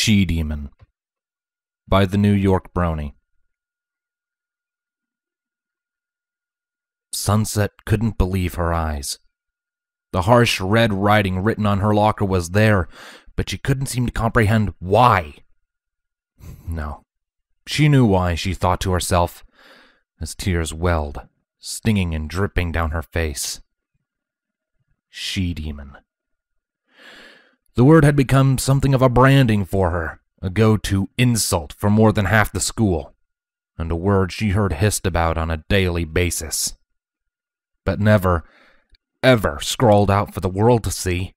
She-Demon by the New York Brony. Sunset couldn't believe her eyes. The harsh red writing written on her locker was there, but she couldn't seem to comprehend why. No, she knew why, she thought to herself, as tears welled, stinging and dripping down her face. She-Demon. The word had become something of a branding for her, a go-to insult for more than half the school, and a word she heard hissed about on a daily basis. But never, ever scrawled out for the world to see.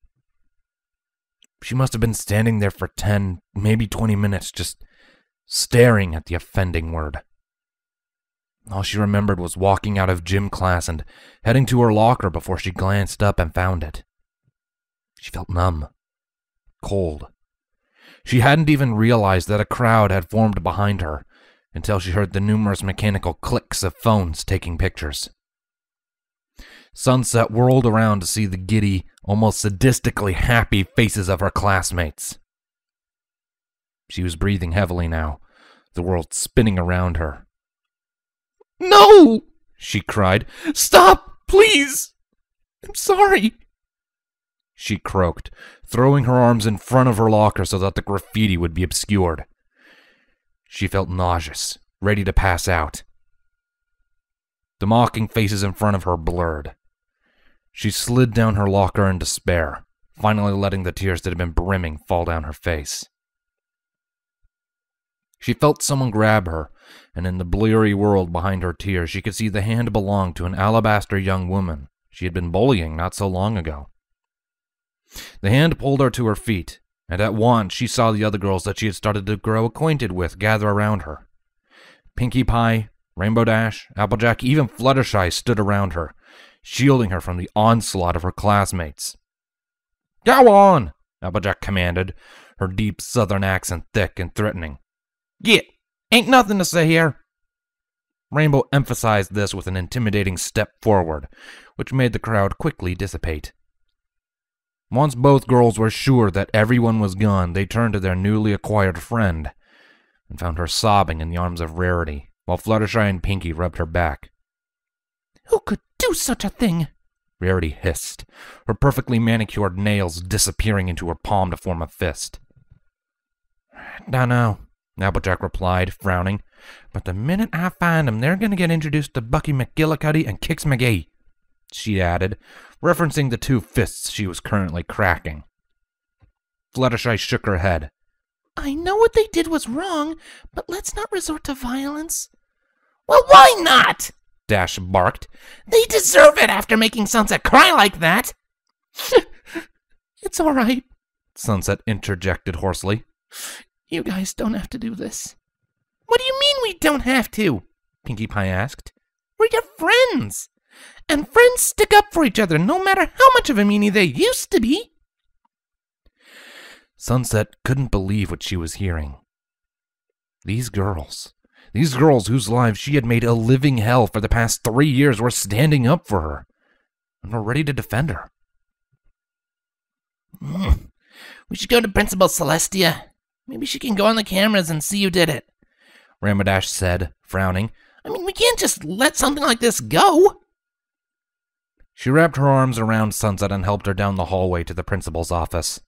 She must have been standing there for 10, maybe 20 minutes, just staring at the offending word. All she remembered was walking out of gym class and heading to her locker before she glanced up and found it. She felt numb, cold. She hadn't even realized that a crowd had formed behind her until she heard the numerous mechanical clicks of phones taking pictures. Sunset whirled around to see the giddy, almost sadistically happy faces of her classmates. She was breathing heavily now, the world spinning around her. "No!" she cried. "Stop, please! I'm sorry!" She croaked, throwing her arms in front of her locker so that the graffiti would be obscured. She felt nauseous, ready to pass out. The mocking faces in front of her blurred. She slid down her locker in despair, finally letting the tears that had been brimming fall down her face. She felt someone grab her, and in the bleary world behind her tears, she could see the hand belonged to an alabaster young woman she had been bullying not so long ago. The hand pulled her to her feet, and at once she saw the other girls that she had started to grow acquainted with gather around her. Pinkie Pie, Rainbow Dash, Applejack, even Fluttershy stood around her, shielding her from the onslaught of her classmates. "Go on!" Applejack commanded, her deep southern accent thick and threatening. "Git! Ain't nothing to say here!" Rainbow emphasized this with an intimidating step forward, which made the crowd quickly dissipate. Once both girls were sure that everyone was gone, they turned to their newly acquired friend and found her sobbing in the arms of Rarity, while Fluttershy and Pinkie rubbed her back. "Who could do such a thing?" Rarity hissed, her perfectly manicured nails disappearing into her palm to form a fist. "Dunno," Applejack replied, frowning, "but the minute I find them, they're going to get introduced to Bucky McGillicuddy and Kix McGee," she added, referencing the two fists she was currently cracking. Fluttershy shook her head. "I know what they did was wrong, but let's not resort to violence." "Well, why not?" Dash barked. "They deserve it after making Sunset cry like that." "It's all right," Sunset interjected hoarsely. "You guys don't have to do this." "What do you mean we don't have to?" Pinkie Pie asked. "We're your friends. And friends stick up for each other no matter how much of a meanie they used to be." Sunset couldn't believe what she was hearing. These girls whose lives she had made a living hell for the past 3 years, were standing up for her and were ready to defend her. "We should go to Principal Celestia. Maybe she can go on the cameras and see you did it," Rainbow Dash said, frowning. "I mean, we can't just let something like this go." She wrapped her arms around Sunset and helped her down the hallway to the principal's office.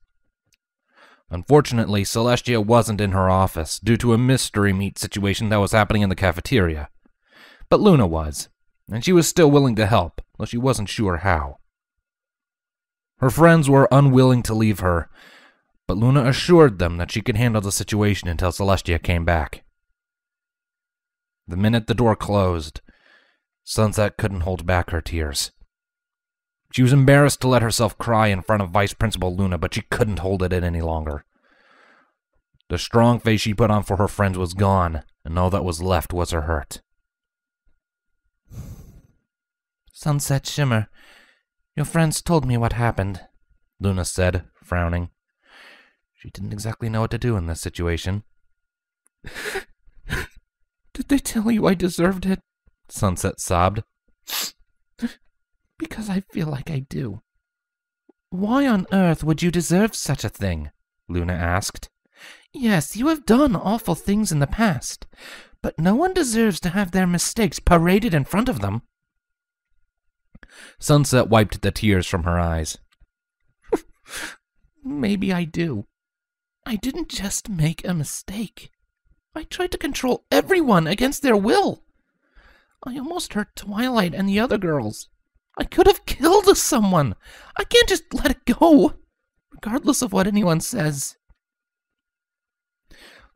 Unfortunately, Celestia wasn't in her office due to a mystery meat situation that was happening in the cafeteria. But Luna was, and she was still willing to help, though she wasn't sure how. Her friends were unwilling to leave her, but Luna assured them that she could handle the situation until Celestia came back. The minute the door closed, Sunset couldn't hold back her tears. She was embarrassed to let herself cry in front of Vice Principal Luna, but she couldn't hold it in any longer. The strong face she put on for her friends was gone, and all that was left was her hurt. "Sunset Shimmer, your friends told me what happened," Luna said, frowning. She didn't exactly know what to do in this situation. "Did they tell you I deserved it?" Sunset sobbed. "Because I feel like I do." "Why on earth would you deserve such a thing?" Luna asked. Yes, you have done awful things in the past, but no one deserves to have their mistakes paraded in front of them. Sunset wiped the tears from her eyes. Maybe I do. I didn't just make a mistake. I tried to control everyone against their will. I almost hurt Twilight and the other girls. I could have killed someone. I can't just let it go, regardless of what anyone says.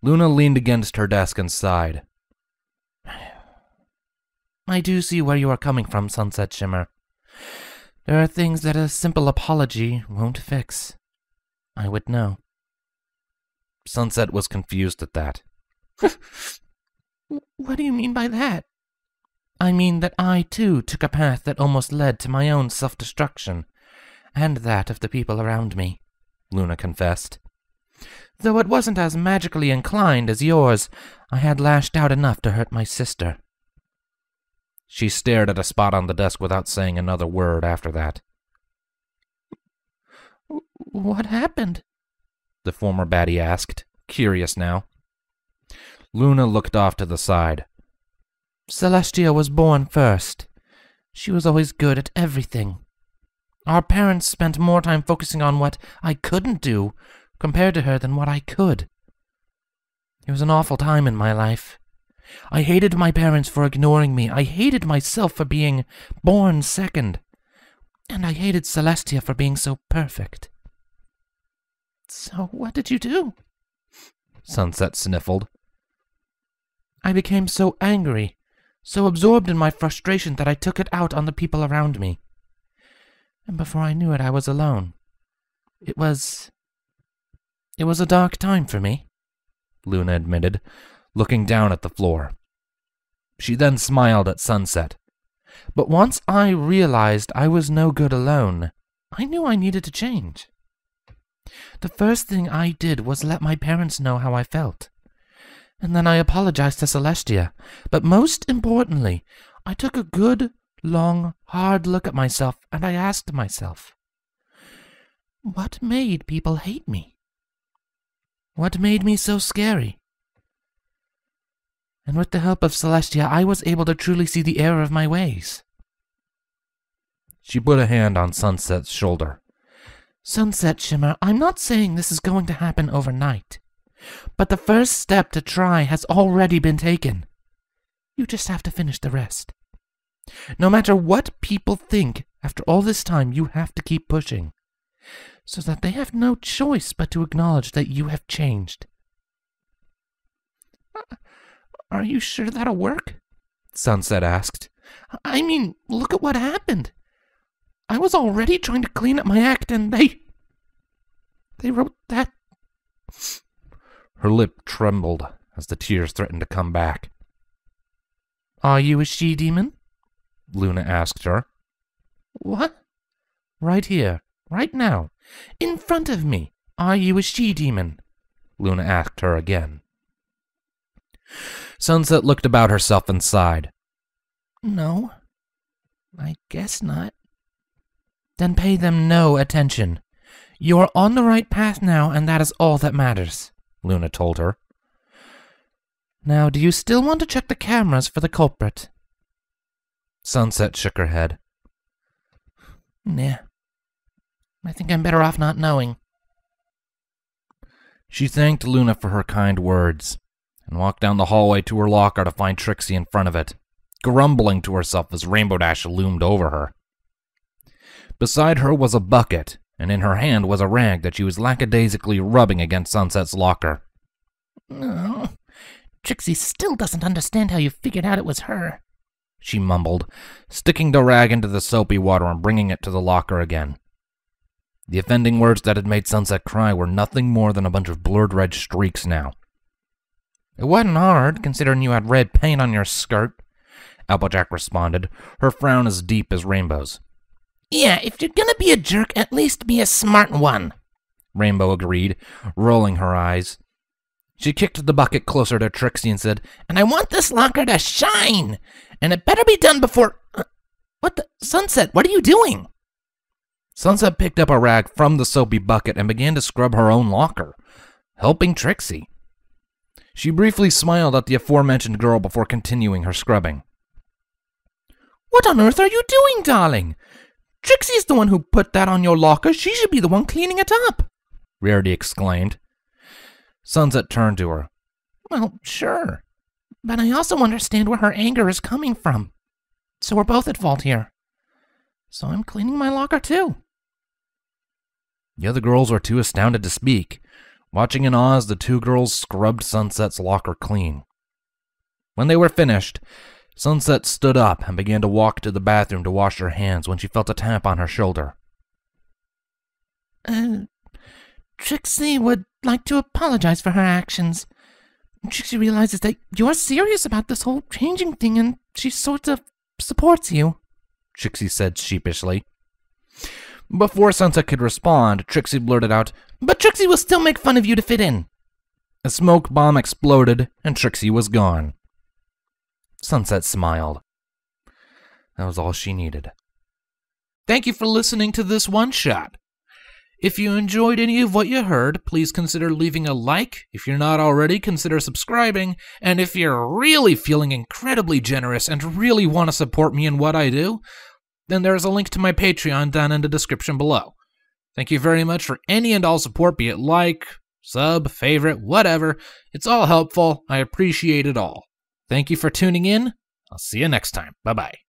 Luna leaned against her desk and sighed. I do see where you are coming from, Sunset Shimmer. There are things that a simple apology won't fix. I would know. Sunset was confused at that. What do you mean by that? I mean that I, too, took a path that almost led to my own self-destruction, and that of the people around me, Luna confessed. Though it wasn't as magically inclined as yours, I had lashed out enough to hurt my sister. She stared at a spot on the desk without saying another word after that. What happened? The former baddie asked, curious now. Luna looked off to the side. Celestia was born first. She was always good at everything. Our parents spent more time focusing on what I couldn't do compared to her than what I could. It was an awful time in my life. I hated my parents for ignoring me. I hated myself for being born second. And I hated Celestia for being so perfect. So what did you do? Sunset sniffled. I became so angry, so absorbed in my frustration that I took it out on the people around me. And before I knew it, I was alone. It was a dark time for me, Luna admitted, looking down at the floor. She then smiled at Sunset. But once I realized I was no good alone, I knew I needed to change. The first thing I did was let my parents know how I felt. And then I apologized to Celestia. But most importantly, I took a good, long, hard look at myself and I asked myself, what made people hate me? What made me so scary? And with the help of Celestia, I was able to truly see the error of my ways. She put a hand on Sunset's shoulder. Sunset Shimmer, I'm not saying this is going to happen overnight, but the first step to try has already been taken. You just have to finish the rest. No matter what people think, after all this time, you have to keep pushing, so that they have no choice but to acknowledge that you have changed. Are you sure that'll work? Sunset asked. I mean, look at what happened. I was already trying to clean up my act and they wrote that. Her lip trembled as the tears threatened to come back. Are you a she-demon? Luna asked her. What? Right here, right now, in front of me. Are you a she-demon? Luna asked her again. Sunset looked about herself and sighed. No, I guess not. Then pay them no attention. You're on the right path now, and that is all that matters, Luna told her. Now, do you still want to check the cameras for the culprit? Sunset shook her head. Nah. I think I'm better off not knowing. She thanked Luna for her kind words, and walked down the hallway to her locker to find Trixie in front of it, grumbling to herself as Rainbow Dash loomed over her. Beside her was a bucket, and in her hand was a rag that she was lackadaisically rubbing against Sunset's locker. Oh, Trixie still doesn't understand how you figured out it was her, she mumbled, sticking the rag into the soapy water and bringing it to the locker again. The offending words that had made Sunset cry were nothing more than a bunch of blurred red streaks now. It wasn't hard, considering you had red paint on your skirt, Applejack responded, her frown as deep as Rainbow's. Yeah, if you're gonna be a jerk, at least be a smart one, Rainbow agreed, rolling her eyes. She kicked the bucket closer to Trixie and said, And I want this locker to shine, and it better be done before... What the... Sunset, what are you doing? Sunset picked up a rag from the soapy bucket and began to scrub her own locker, helping Trixie. She briefly smiled at the aforementioned girl before continuing her scrubbing. What on earth are you doing, darling? Trixie's the one who put that on your locker. She should be the one cleaning it up, Rarity exclaimed. Sunset turned to her. Well, sure. But I also understand where her anger is coming from. So we're both at fault here. So I'm cleaning my locker too. The other girls were too astounded to speak, watching in awe as the two girls scrubbed Sunset's locker clean. When they were finished, Sunset stood up and began to walk to the bathroom to wash her hands when she felt a tap on her shoulder. Trixie would like to apologize for her actions. Trixie realizes that you're serious about this whole changing thing and she sort of supports you, Trixie said sheepishly. Before Sunset could respond, Trixie blurted out, But Trixie will still make fun of you to fit in. A smoke bomb exploded and Trixie was gone. Sunset smiled. That was all she needed. Thank you for listening to this one-shot. If you enjoyed any of what you heard, please consider leaving a like. If you're not already, consider subscribing. And if you're really feeling incredibly generous and really want to support me in what I do, then there's a link to my Patreon down in the description below. Thank you very much for any and all support, be it like, sub, favorite, whatever. It's all helpful. I appreciate it all. Thank you for tuning in. I'll see you next time. Bye-bye.